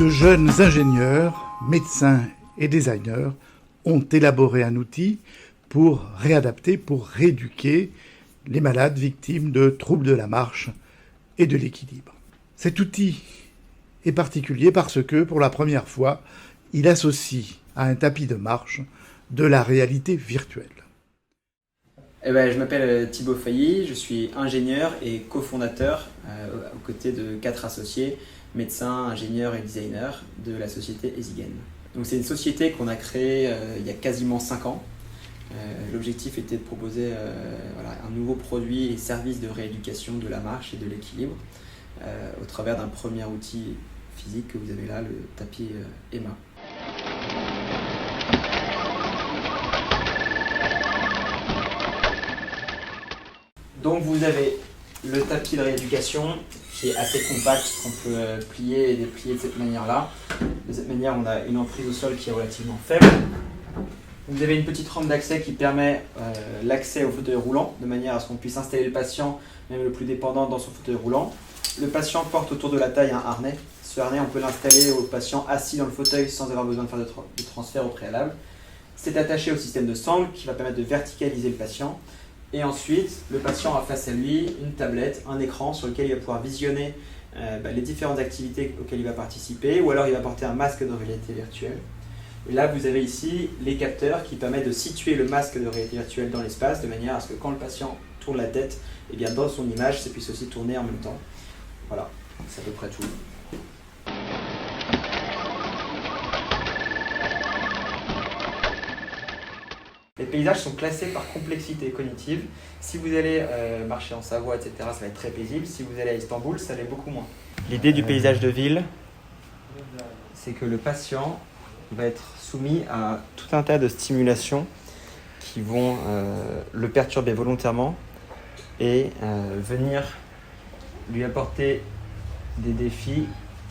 De jeunes ingénieurs, médecins et designers ont élaboré un outil pour réadapter, pour rééduquer les malades victimes de troubles de la marche et de l'équilibre. Cet outil est particulier parce que, pour la première fois, il associe à un tapis de marche de la réalité virtuelle. Je m'appelle Thibaut Failly, je suis ingénieur et cofondateur aux côtés de 4 associés, médecins, ingénieurs et designers de la société Easygain. Donc c'est une société qu'on a créée il y a quasiment 5 ans. L'objectif était de proposer un nouveau produit et service de rééducation de la marche et de l'équilibre au travers d'un premier outil physique que vous avez là, le tapis EMA. Donc vous avez le tapis de rééducation qui est assez compact, qu'on peut plier et déplier de cette manière-là. De cette manière, on a une emprise au sol qui est relativement faible. Vous avez une petite rampe d'accès qui permet l'accès au fauteuil roulant, de manière à ce qu'on puisse installer le patient, même le plus dépendant, dans son fauteuil roulant. Le patient porte autour de la taille un harnais. Ce harnais, on peut l'installer au patient assis dans le fauteuil sans avoir besoin de faire de transfert au préalable. C'est attaché au système de sangle qui va permettre de verticaliser le patient. Et ensuite, le patient a face à lui une tablette, un écran sur lequel il va pouvoir visionner les différentes activités auxquelles il va participer, ou alors il va porter un masque de réalité virtuelle. Et là, vous avez ici les capteurs qui permettent de situer le masque de réalité virtuelle dans l'espace, de manière à ce que quand le patient tourne la tête, eh bien, dans son image, ça puisse aussi tourner en même temps. Voilà, c'est à peu près tout. Les paysages sont classés par complexité cognitive. Si vous allez marcher en Savoie, etc., ça va être très paisible. Si vous allez à Istanbul, ça l'est beaucoup moins. L'idée du paysage de ville, c'est que le patient va être soumis à tout un tas de stimulations qui vont le perturber volontairement et venir lui apporter des défis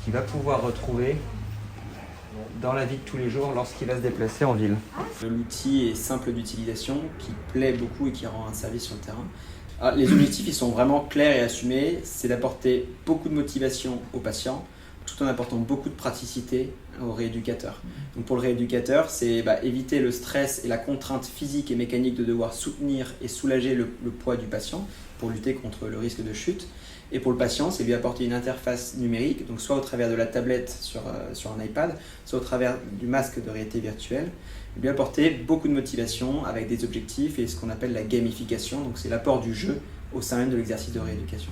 qu'il va pouvoir retrouver dans la vie de tous les jours lorsqu'il va se déplacer en ville. L'outil est simple d'utilisation, qui plaît beaucoup et qui rend un service sur le terrain. Alors, les objectifs ils sont vraiment clairs et assumés, c'est d'apporter beaucoup de motivation aux patients, tout en apportant beaucoup de praticité au rééducateur. Donc pour le rééducateur, c'est éviter le stress et la contrainte physique et mécanique de devoir soutenir et soulager le poids du patient pour lutter contre le risque de chute. Et pour le patient, c'est lui apporter une interface numérique, donc soit au travers de la tablette sur un iPad, soit au travers du masque de réalité virtuelle, lui apporter beaucoup de motivation avec des objectifs et ce qu'on appelle la gamification, donc c'est l'apport du jeu au sein même de l'exercice de rééducation.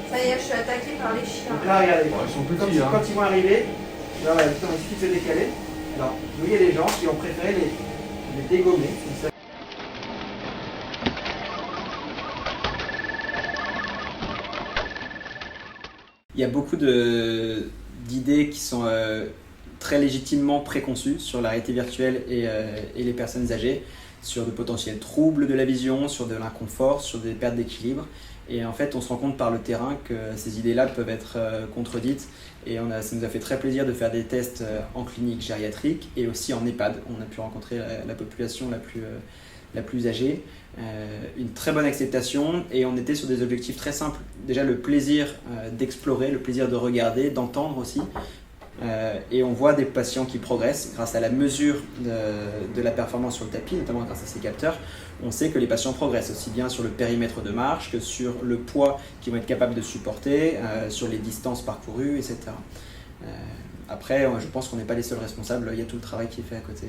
Ça y est, je suis attaquée par les chiens. Donc là, regardez, Ils sont petits, quand ils vont arriver, là, voilà, il suffit de se décaler. Alors, vous voyez les gens qui ont préféré les dégommer. Comme ça. Il y a beaucoup d'idées qui sont très légitimement préconçues sur la réalité virtuelle et les personnes âgées, sur de potentiels troubles de la vision, sur de l'inconfort, sur des pertes d'équilibre. Et en fait, on se rend compte par le terrain que ces idées-là peuvent être contredites. Et ça nous a fait très plaisir de faire des tests en clinique gériatrique et aussi en EHPAD. On a pu rencontrer la population la plus âgée, une très bonne acceptation et on était sur des objectifs très simples. Déjà le plaisir d'explorer, le plaisir de regarder, d'entendre aussi. Et on voit des patients qui progressent grâce à la mesure de la performance sur le tapis, notamment grâce à ces capteurs. On sait que les patients progressent aussi bien sur le périmètre de marche que sur le poids qu'ils vont être capables de supporter, sur les distances parcourues, etc. Après, je pense qu'on n'est pas les seuls responsables, il y a tout le travail qui est fait à côté.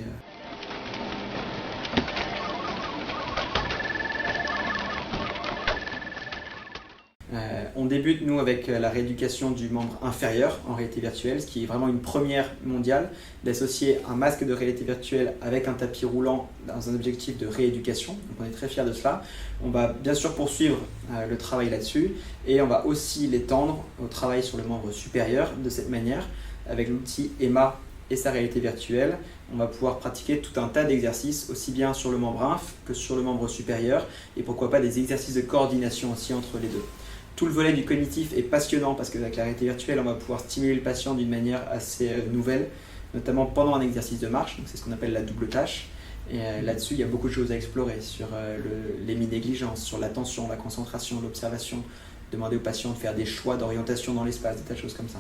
On débute, nous, avec la rééducation du membre inférieur en réalité virtuelle, ce qui est vraiment une première mondiale, d'associer un masque de réalité virtuelle avec un tapis roulant dans un objectif de rééducation. Donc on est très fiers de cela. On va bien sûr poursuivre le travail là-dessus et on va aussi l'étendre au travail sur le membre supérieur de cette manière. Avec l'outil EMA et sa réalité virtuelle, on va pouvoir pratiquer tout un tas d'exercices, aussi bien sur le membre inf que sur le membre supérieur, et pourquoi pas des exercices de coordination aussi entre les deux. Tout le volet du cognitif est passionnant parce qu'avec la réalité virtuelle, on va pouvoir stimuler le patient d'une manière assez nouvelle, notamment pendant un exercice de marche, donc c'est ce qu'on appelle la double tâche. Et là-dessus, il y a beaucoup de choses à explorer sur l'héminégligeance, sur l'attention, la concentration, l'observation, demander au patient de faire des choix d'orientation dans l'espace, des tas de choses comme ça.